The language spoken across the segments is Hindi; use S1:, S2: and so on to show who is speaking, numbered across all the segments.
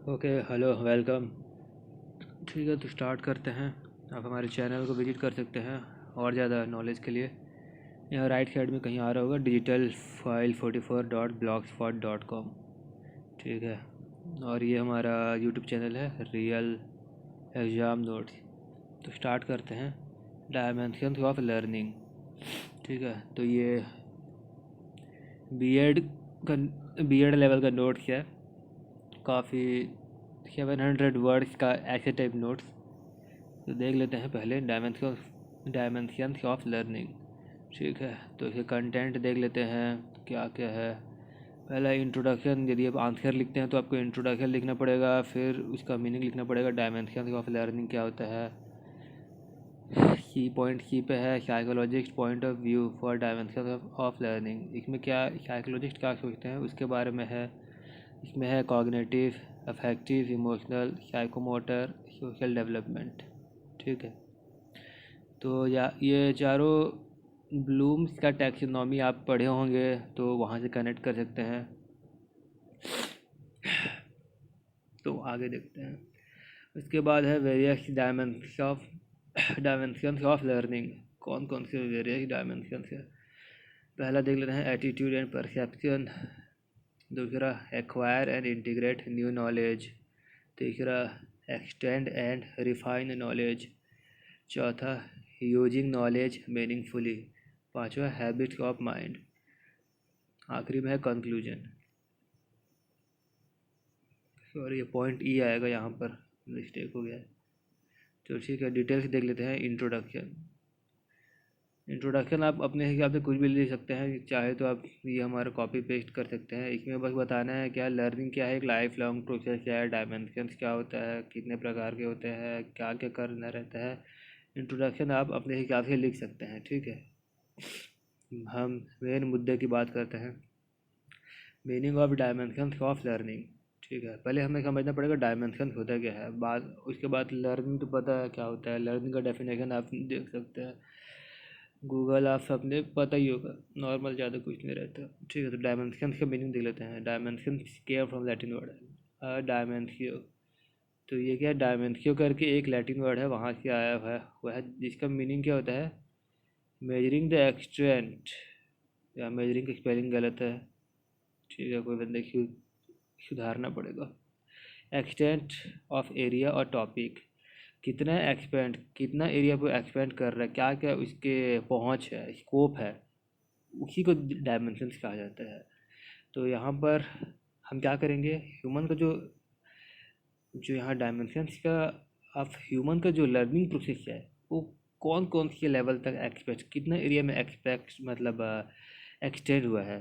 S1: Okay, hello, welcome. ठीक है, तो स्टार्ट करते हैं। आप हमारे चैनल को विजिट कर सकते हैं और ज़्यादा नॉलेज के लिए। यहाँ राइट साइड में कहीं आ रहा होगा digitalfile44.blogspot.com। ठीक है, और ये हमारा यूट्यूब चैनल है, रियल एग्ज़ाम नोट्स। तो स्टार्ट करते हैं। Dimensions of learning. ठीक है, तो ये बीएड का बीएड लेवल का नोट्स है। काफ़ी 700 वर्ड्स का ऐसे टाइप नोट्स। तो देख लेते हैं पहले डायमेंशंस ऑफ लर्निंग। ठीक है, तो इसके कंटेंट देख लेते हैं क्या क्या है। पहला इंट्रोडक्शन। यदि आप आंसर लिखते हैं तो आपको इंट्रोडक्शन लिखना पड़ेगा, फिर उसका मीनिंग लिखना पड़ेगा, डायमेंशंस ऑफ लर्निंग क्या होता है। की पे है psychologist point of view for dimensions of learning. इसमें क्या साइकोलॉजिस्ट क्या सोचते हैं उसके बारे में है। इसमें है cognitive, affective, emotional, psychomotor, social development. ठीक है, तो या ये चारों ब्लूम्स का टैक्सोनॉमी आप पढ़े होंगे तो वहाँ से कनेक्ट कर सकते हैं। तो आगे देखते हैं। उसके बाद है वेरियस डायमेंशंस ऑफ लर्निंग। कौन कौन से वेरियस डायमेंशंस है। पहला देख लेते हैं एटीट्यूड एंड परसेप्शन। दूसरा acquire and integrate new knowledge. तीसरा एक्सटेंड एंड रिफाइन नॉलेज। चौथा यूजिंग नॉलेज मीनिंगफुली। पांचवा हैबिट्स ऑफ माइंड। आखिरी में है कंक्लूजन। सॉरी, ये पॉइंट ई आएगा, यहाँ पर मिस्टेक हो गया है। तो ठीक है, डिटेल्स देख लेते हैं। इंट्रोडक्शन आप अपने हिसाब से कुछ भी लिख सकते हैं, चाहे तो आप ये हमारा कॉपी पेस्ट कर सकते हैं। इसमें बस बताना है क्या लर्निंग क्या है, एक लाइफ लॉन्ग प्रोसेस क्या है, डायमेंशंस क्या होता है, कितने प्रकार के होते हैं, क्या क्या करना रहता है। इंट्रोडक्शन आप अपने हिसाब से लिख सकते हैं। ठीक है, हम मेन मुद्दे की बात करते हैं। Meaning of dimensions of learning. ठीक है, पहले हमें समझना पड़ेगा डायमेंशन होता क्या है। बाद उसके बाद लर्निंग तो पता है क्या होता है। लर्निंग का डेफिनेशन आप देख सकते हैं, गूगल आप सबने पता ही होगा, नॉर्मल, ज़्यादा कुछ नहीं रहता। ठीक है, तो डायमेंशन का मीनिंग देख लेते हैं। Dimension care from Latin word है डायमेंशियो। तो ये क्या है, डायमेंशियो करके एक लैटिन वर्ड है, वहाँ से आया हुआ है। वह है जिसका मीनिंग क्या होता है, मेजरिंग द एक्सटेंट। या मेजरिंग की स्पेलिंग गलत है। ठीक है, कोई बंदे सुधारना पड़ेगा। एक्सटेंट ऑफ एरिया और टॉपिक। कितना एरिया को एक्सपेंड कर रहा है, क्या क्या उसके पहुंच है, स्कोप है, उसी को डायमेंशंस कहा जाता है। तो यहाँ पर हम क्या करेंगे, ह्यूमन का जो जो यहाँ डायमेंशंस का, आप ह्यूमन का जो लर्निंग प्रोसेस है वो कौन कौन से लेवल तक एक्सपेक्ट, कितना एरिया में एक्सपेक्ट मतलब एक्सटेंड हुआ है,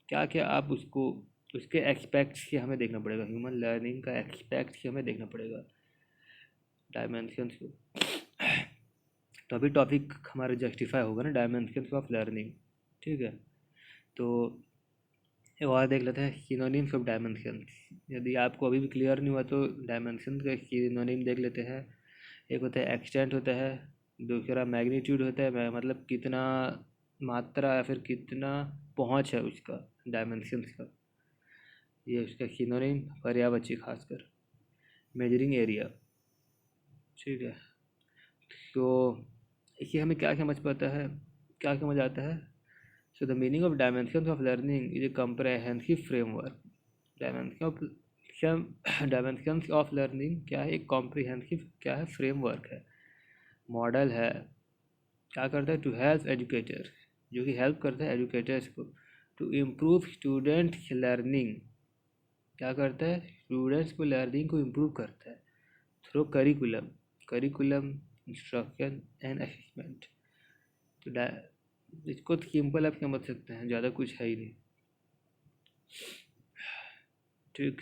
S1: क्या क्या आप उसको उसके एक्सपेक्ट्स से हमें देखना पड़ेगा। ह्यूमन लर्निंग का एक्सपेक्ट से हमें देखना पड़ेगा डायमेंशंस को। तभी टॉपिक हमारा जस्टिफाई होगा ना, डायमेंशंस ऑफ लर्निंग। ठीक है, तो एक और देख लेते हैं सिनोनिम्स ऑफ डायमेंशंस। यदि आपको अभी भी क्लियर नहीं हुआ तो डायमेंशन का सिनोनिम देख लेते हैं। एक होता है एक्सटेंट होता है, दूसरा मैग्नीट्यूड होता है, मतलब कितना मात्रा या फिर कितना पहुंच है उसका, डायमेंशंस का। ये उसका सिनोनिम पर्यायवाची खासकर। Measuring area. ठीक है, तो इससे हमें क्या समझ पाता है, क्या समझ आता है। So the meaning of dimensions of learning is a comprehensive framework. Dimension of dimensions of learning क्या है, एक कॉम्प्रिहेंसिव क्या है, फ्रेमवर्क है, मॉडल है। क्या करता है, टू हेल्प एजुकेटर्स, जो कि हेल्प करता है एजुकेटर्स को, टू इम्प्रूव स्टूडेंट्स लर्निंग। क्या करता है, स्टूडेंट्स को लर्निंग को इम्प्रूव करता है through curriculum instruction and assessment. तो इसको तो सिंपल आप समझ सकते हैं, ज़्यादा कुछ है ही नहीं। ठीक,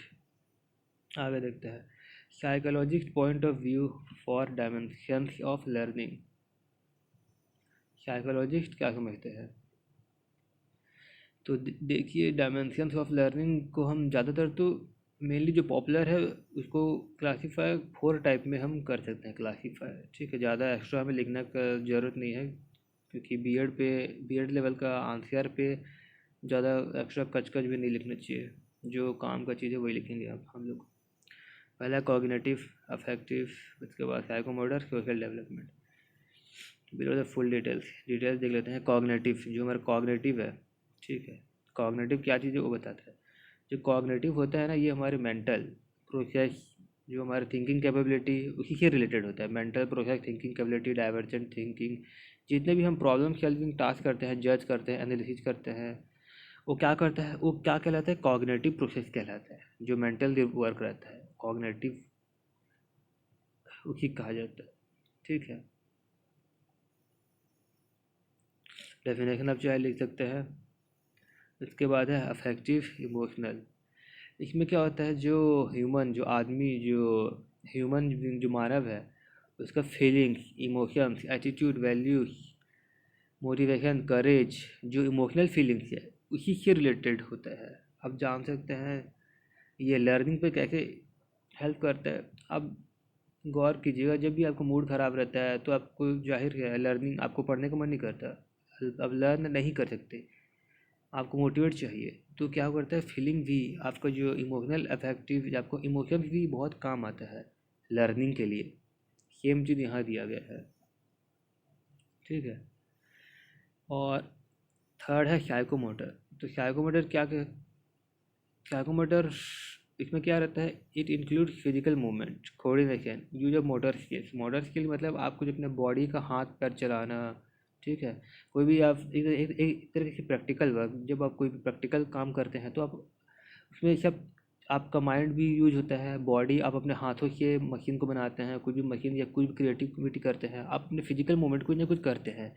S1: आगे देखते हैं। Psychologist point of view for dimensions of learning. Psychologist क्या समझते हैं, तो देखिए डायमेंशंस ऑफ लर्निंग को हम ज़्यादातर तो मेनली जो पॉपुलर है उसको क्लासीफाई 4 टाइप में हम कर सकते हैं क्लासीफाई। ठीक है, ज़्यादा एक्स्ट्रा हमें लिखने का ज़रूरत नहीं है, क्योंकि बीएड लेवल का आंसर पे ज़्यादा एक्स्ट्रा कच भी नहीं लिखना चाहिए। जो काम का चीज़ है वही लिखेंगे आप हम लोग। पहला कॉग्निटिव, अफेक्टिव, उसके बाद psychomotor, social development. Below the full details देख लेते हैं। कॉग्निटिव, जो हमारा कॉग्निटिव है, ठीक है, कॉग्निटिव क्या चीज़ है वो बताता है। जो कॉग्निटिव होता है ना, ये हमारे मेंटल प्रोसेस, जो हमारे थिंकिंग कैपेबिलिटी, उसी से रिलेटेड होता है। Mental process, thinking capability, divergent thinking, जितने भी हम प्रॉब्लम सॉल्विंग टास्क करते हैं, जज करते हैं, एनालिसिस करते हैं, वो क्या करता है, वो क्या कहलाता है, कॉग्निटिव प्रोसेस कहलाता है। जो मेंटल वर्क रहता है कॉग्निटिव, उसी कहा जाता है, ठीक है। डेफिनेशन आप चाहे लिख सकते हैं। उसके बाद है अफेक्टिव इमोशनल। इसमें क्या होता है, जो ह्यूमन, जो आदमी, जो ह्यूमन, जो मानव है, उसका feelings, emotions, attitude, values, motivation, courage, जो इमोशनल फीलिंग्स है, उसी से रिलेटेड होता है। आप जान सकते हैं ये लर्निंग पे कैसे हेल्प करता है। अब गौर कीजिएगा, जब भी आपका मूड ख़राब रहता है तो आपको जाहिर है लर्निंग, आपको पढ़ने का मन नहीं करता, अब लर्न नहीं कर सकते, आपको मोटिवेट चाहिए, तो क्या करता है, फीलिंग भी आपका जो इमोशनल अफेक्टिव, आपको इमोशन भी बहुत काम आता है लर्निंग के लिए। सेम चीज़ यहाँ दिया गया है, ठीक है। और थर्ड है साइकोमोटर। तो साइकोमोटर साइकोमोटर इसमें क्या रहता है, it include physical movement, coordination, use of motor skills. Motor skill मतलब आपको जो अपने बॉडी का हाथ पैर चलाना, ठीक है। कोई भी आप एक तरह से प्रैक्टिकल वर्क, जब आप कोई भी प्रैक्टिकल काम करते हैं तो आप उसमें सब, आपका माइंड भी यूज होता है, बॉडी, आप अपने हाथों से मशीन को बनाते हैं, कोई भी मशीन या कोई भी क्रिएटिविटी करते हैं, आप अपने फिजिकल मूवमेंट कुछ ना कुछ करते हैं,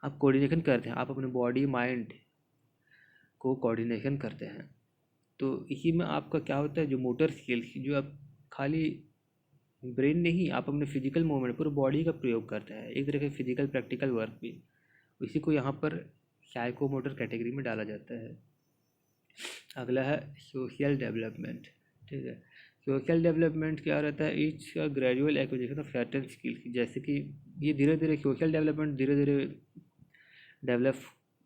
S1: आप कोऑर्डिनेशन करते हैं, आप अपने बॉडी माइंड को कोऑर्डिनेशन करते हैं। तो इसी में आपका क्या होता है, जो मोटर स्किल्स, जो आप खाली ब्रेन नहीं, आप अपने फिजिकल मूवमेंट पूरे बॉडी का प्रयोग करते हैं, एक तरह के फिजिकल प्रैक्टिकल वर्क भी, इसी को यहाँ पर साइकोमोटर कैटेगरी में डाला जाता है। अगला है सोशल डेवलपमेंट, ठीक है। सोशल डेवलपमेंट क्या रहता है, it's gradual acquisition of certain skills. जैसे कि ये धीरे धीरे, सोशल डेवलपमेंट धीरे धीरे डेवलप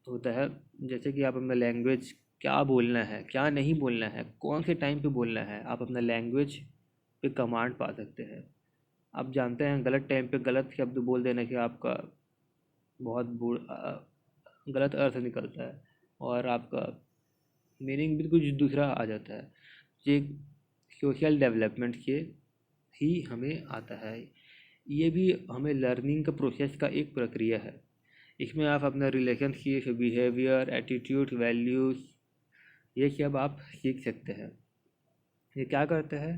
S1: होता है। जैसे कि आप अपना लैंग्वेज, क्या बोलना है, क्या नहीं बोलना है, कौन से टाइम पे बोलना है, आप अपना लैंग्वेज पे कमांड पा सकते हैं। आप जानते हैं गलत टाइम पे गलत शब्द बोल देने से आपका बहुत गलत अर्थ निकलता है, और आपका मीनिंग भी कुछ दूसरा आ जाता है। ये सोशल डेवलपमेंट के ही हमें आता है। ये भी हमें लर्निंग का प्रोसेस का एक प्रक्रिया है। इसमें आप अपना रिलेशनशिप, बिहेवियर, एटीट्यूड, वैल्यूज़, ये सब आप सीख सकते हैं। ये क्या करता है,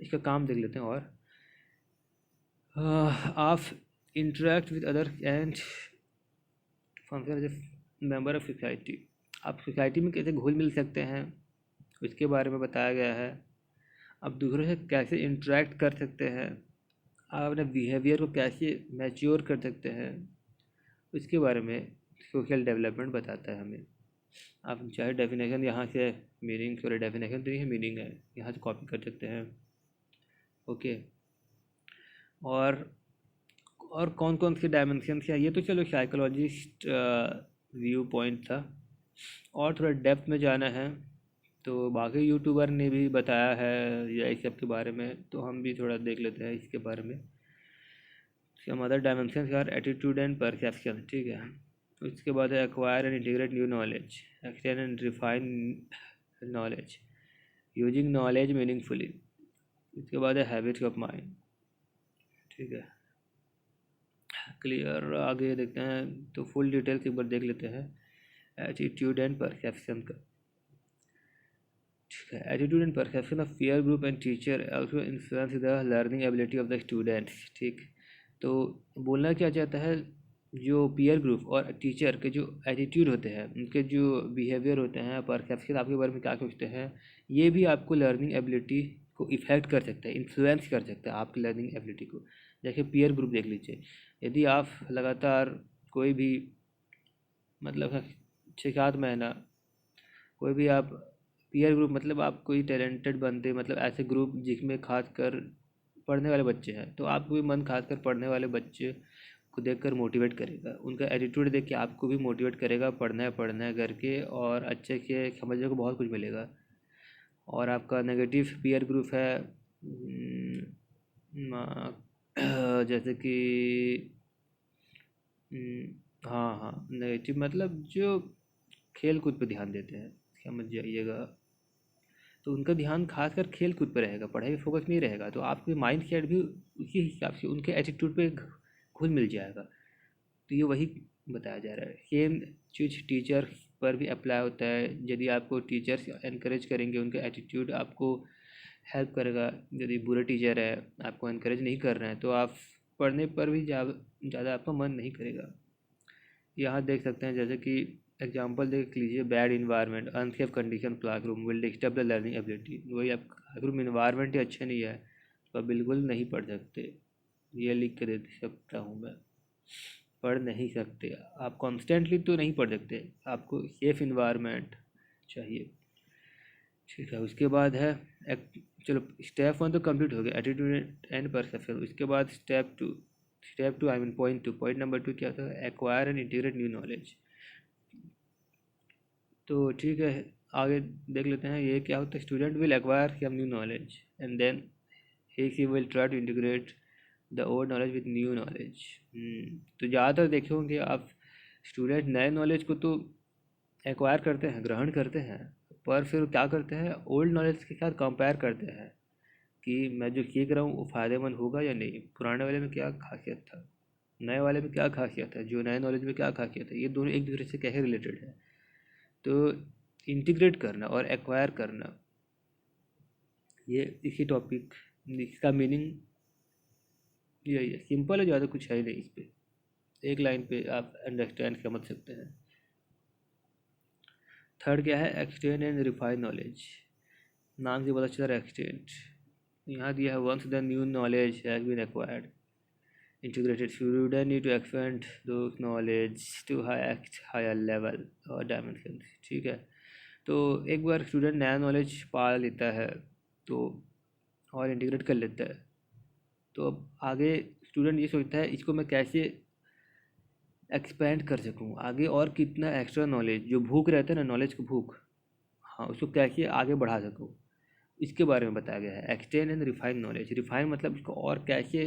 S1: इसका काम देख लेते हैं। और आप interact with other and function as a member of society. आप सोसाइटी में कैसे घुल मिल सकते हैं, उसके बारे में बताया गया है। आप दूसरों से कैसे इंटरेक्ट कर सकते हैं, आप अपने बिहेवियर को कैसे मैच्योर कर सकते हैं, उसके बारे में सोशल डेवलपमेंट बताता है हमें। आप चाहे डेफिनेशन यहाँ से, मीनिंग, सॉरी डेफिनेशन तो नहीं है, मीनिंग है, यहाँ से कॉपी कर सकते हैं, ओके। और कौन कौन से डायमेंशन है, ये तो चलो साइकोलॉजिस्ट व्यू पॉइंट था। और थोड़ा डेप्थ में जाना है तो बाकी यूट्यूबर ने भी बताया है या इस सब के बारे में, तो हम भी थोड़ा देख लेते हैं इसके बारे में। Some other dimension are attitude and perception, ठीक है। उसके बाद है acquire and integrate new knowledge, extend and refine knowledge, using knowledge meaningfully. उसके बाद है हैबिट्स ऑफ माइंड, ठीक है, क्लियर। आगे देखते हैं तो फुल डिटेल्स एक बार देख लेते हैं एटीट्यूड एंड परसेप्शन का, ठीक है। Attitude and perception of peer group and teacher also influence the learning ability of the students, ठीक। तो बोलना क्या चाहता है, जो पीयर ग्रुप और टीचर के जो एटीट्यूड होते हैं, उनके जो बिहेवियर होते हैं, परसेप्शन आपके बारे में क्या सोचते हैं, ये भी आपको लर्निंग एबिलिटी को इफ़ेक्ट कर सकता है, इन्फ्लुएंस कर सकता है आपकी लर्निंग एबिलिटी को। जैसे पीयर ग्रुप देख लीजिए, यदि आप लगातार कोई भी, मतलब 6-7 महीना कोई भी आप पीयर ग्रुप, मतलब आप कोई टैलेंटेड बनते, मतलब ऐसे ग्रुप जिसमें खासकर पढ़ने वाले बच्चे हैं, तो आपको भी मन खासकर पढ़ने वाले बच्चे को देखकर मोटिवेट करेगा, उनका एटीट्यूड देख के आपको भी मोटिवेट करेगा पढ़ना है करके, और अच्छे से समझने को बहुत कुछ मिलेगा। और आपका नेगेटिव पीयर ग्रुप है, जैसे कि हाँ हाँ, नेगेटिव मतलब जो खेल कूद पे ध्यान देते हैं, समझ जाइएगा। तो उनका ध्यान खासकर खेल कूद पे रहेगा, पढ़ाई पे फोकस नहीं रहेगा, तो आपके माइंड सेट भी उसी हिसाब से उनके एटीट्यूड पे घुल मिल जाएगा। तो ये वही बताया जा रहा है। सेम चीज़ टीचर पर भी अप्लाई होता है। यदि आपको टीचर्स एनकरेज करेंगे, उनका एटीट्यूड आपको हेल्प करेगा। यदि बुरे टीचर है, आपको एनकरेज नहीं कर रहे हैं, तो आप पढ़ने पर भी ज़्यादा आपका मन नहीं करेगा। यहाँ देख सकते हैं जैसे कि एग्जांपल देख लीजिए, bad environment, unsafe condition classroom will disturb the learning ability. वही, आप क्लासरूम इन्वायरमेंट ही अच्छा नहीं है तो आप बिल्कुल नहीं पढ़ सकते। ये लिख के दे सकता हूँ मैं, पढ़ नहीं सकते आप कॉन्स्टेंटली, तो नहीं पढ़ सकते, आपको सेफ इन्वायरमेंट चाहिए। ठीक है, उसके बाद है चलो, स्टेप 1 तो कंप्लीट हो गया, एटीट्यूड एंड परसेप्शन। उसके बाद step 2 I mean point number 2 क्या था? Acquire and integrate new knowledge. तो ठीक है, आगे देख लेते हैं ये क्या होता है। Student will acquire some new knowledge and then he will try to integrate the old knowledge with new knowledge. तो ज़्यादातर देखे होंगे आप, स्टूडेंट नए नॉलेज को तो एक्वायर करते हैं, ग्रहण करते हैं, पर फिर क्या करते हैं, ओल्ड नॉलेज के साथ कंपेयर करते हैं कि मैं जो सीख रहा हूँ वो फ़ायदेमंद होगा या नहीं, पुराने वाले में क्या खासियत था, नए वाले में क्या खासियत है, जो नए नॉलेज में क्या खासियत है, ये दोनों एक दूसरे से कैसे रिलेटेड है। तो इंटीग्रेट करना और एक्वायर करना, ये इसी टॉपिक, इसका मीनिंग यही है, सिंपल है, ज़्यादा कुछ है ही नहीं इस पे, एक लाइन पे आप अंडरस्टैंड समझ सकते हैं। थर्ड क्या है? Extend and refine knowledge. नाम से पता चल रहा है एक्सटेंड, यहाँ दिया है once the new knowledge has been acquired integrated student need to expand those knowledge to higher level और dimensions। ठीक है, तो एक बार स्टूडेंट नया नॉलेज पा लेता है तो और इंटीग्रेट कर लेता है, तो अब आगे स्टूडेंट ये सोचता है इसको मैं कैसे एक्सपेंड कर सकूँ आगे, और कितना एक्स्ट्रा नॉलेज, जो भूख रहता है ना, नॉलेज की भूख, हाँ, उसको कैसे आगे बढ़ा सकूँ, इसके बारे में बताया गया है। Extend and refine knowledge, refine मतलब इसको और कैसे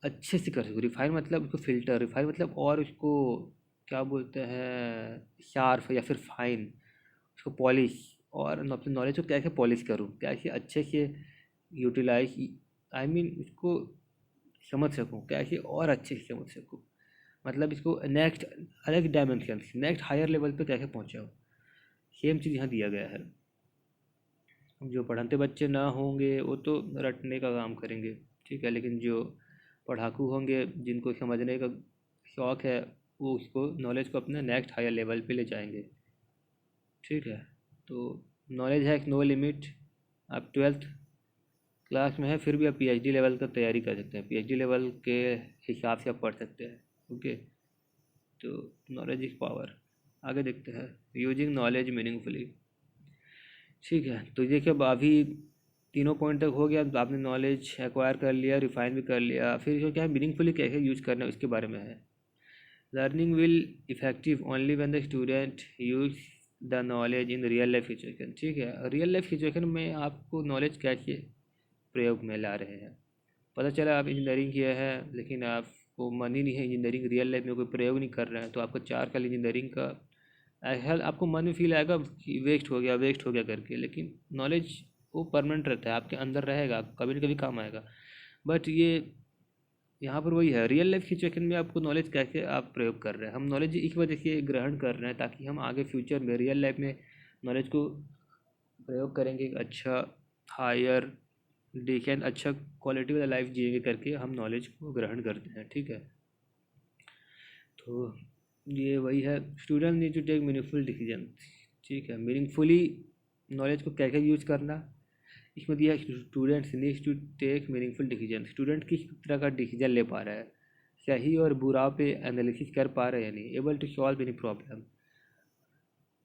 S1: अच्छे से कर सकूँ, रिफाइन मतलब उसको फ़िल्टर, रिफाइन मतलब और उसको क्या बोलते हैं, शार्प या फिर फाइन, उसको पॉलिश, और अपने नॉलेज को कैसे पॉलिश करूँ, कैसे अच्छे से यूटिलाइज, आई मीन उसको समझ सकूँ, कैसे और अच्छे से समझ सकूँ, मतलब इसको नेक्स्ट अलग डायमेंशन, नेक्स्ट हायर लेवल पे कैसे पहुँचाऊँ। सेम चीज़ यहाँ दिया गया है। जो पढ़ते बच्चे ना होंगे वो तो रटने का काम करेंगे, ठीक है, लेकिन जो पढ़ाकू होंगे, जिनको समझने का शौक़ है, वो उसको नॉलेज को अपने नेक्स्ट हायर लेवल पे ले जाएंगे। ठीक है, तो नॉलेज है नो लिमिट। आप 12th क्लास में है फिर भी आप पीएचडी लेवल का तैयारी कर सकते हैं, पीएचडी लेवल के हिसाब से आप पढ़ सकते हैं। ओके, तो नॉलेज इज पावर। आगे देखते हैं, यूजिंग नॉलेज मीनिंगफुली। ठीक है, तो देखिए अब अभी तीनों पॉइंट तक हो गया, तो आपने नॉलेज एक्वायर कर लिया, रिफाइन भी कर लिया, फिर इसको क्या है, मीनिंगफुली कैसे यूज करना है उसके बारे में है। Learning will effective only when the student use the knowledge in real life situation. ठीक है, रियल लाइफ सिचुएशन में आपको नॉलेज कैसे प्रयोग में ला रहे हैं। पता चला आप इंजीनियरिंग किए हैं लेकिन आपको मन ही नहीं है इंजीनियरिंग, रियल लाइफ में कोई प्रयोग नहीं कर रहे हैं, तो आपको 4 साल इंजीनियरिंग का हल आपको मन में फील आएगा कि वेस्ट हो गया करके, लेकिन नॉलेज वो परमानेंट रहता है, आपके अंदर रहेगा, कभी ना कभी काम आएगा। बट ये यहाँ पर वही है, रियल लाइफ सिचुएशन में आपको नॉलेज कैसे आप प्रयोग कर रहे हैं। हम नॉलेज इस वजह से ग्रहण कर रहे हैं ताकि हम आगे फ्यूचर में रियल लाइफ में नॉलेज को प्रयोग करेंगे, एक अच्छा हायर डिसेंट अच्छा क्वालिटी वाला लाइफ जिएंगे करके हम नॉलेज को ग्रहण करते हैं। ठीक है, तो ये वही है, student need to take meaningful decision. ठीक है, मीनिंगफुली नॉलेज को कैसे यूज करना, इसमें दिया students needs to take meaningful decision. Student किस तरह का डिसीजन ले पा रहा है, सही और बुरा पे एनालिसिस कर पा रहे हैं या नहीं, able to solve any problem,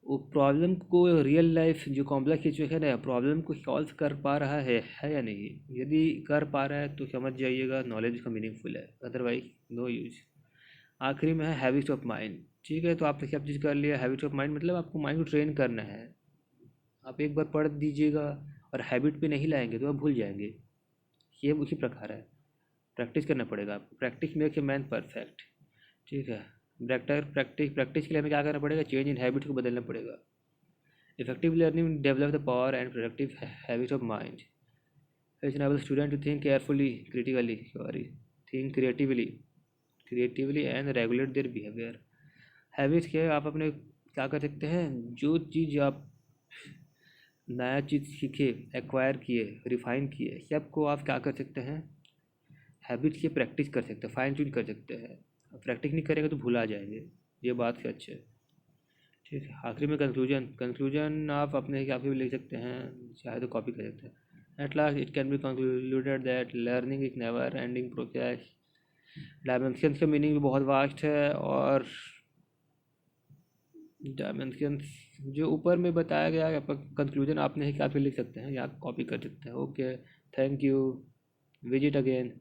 S1: वो प्रॉब्लम को रियल लाइफ जो कॉम्प्लेक्स सिचुएशन है, प्रॉब्लम को सॉल्व कर पा रहा है या नहीं। यदि कर पा रहा है तो समझ जाइएगा नॉलेज का मीनिंगफुल है, अदरवाइज नो यूज। आखिरी में है हैबिट ऑफ माइंड। ठीक है, तो आपने सब चीज़ कर लिया। हैबिट ऑफ माइंड मतलब आपको माइंड को ट्रेन करना है। आप एक बार पढ़ दीजिएगा और हैबिट पे नहीं लाएंगे तो आप भूल जाएंगे। ये उसी प्रकार है, प्रैक्टिस करना पड़ेगा आपको। Practice makes a man perfect. ठीक है। प्रैक्टिस के लिए हमें क्या करना पड़ेगा, चेंज इन हैबिट को बदलना पड़ेगा। Effective learning develop the power and productive habit of mind. It enable student to think carefully critically sorry think creatively and regulate their behaviour. Habits के आप अपने क्या कर सकते हैं, जो चीज़ आप नया चीज़ सीखे, एक्वायर किए, रिफाइन किए, सबको आप क्या कर सकते हैं, हैबिट्स की प्रैक्टिस कर सकते हैं, फाइन ट्यून कर सकते हैं। प्रैक्टिस नहीं करेंगे तो भूला जाएंगे, ये बात सच है। ठीक है। आखिरी में कंक्लूजन आप अपने हिसाब से भी लिख सकते हैं, चाहे तो कॉपी कर सकते हैं। At last it can be concluded that learning is never ending process. Dimensions का मीनिंग भी बहुत वास्ट है, और डायमेंशंस जो ऊपर में बताया गया है, कंक्लूजन आपने हिसाब से लिख सकते हैं या कॉपी कर सकते हैं। Okay, thank you, visit again.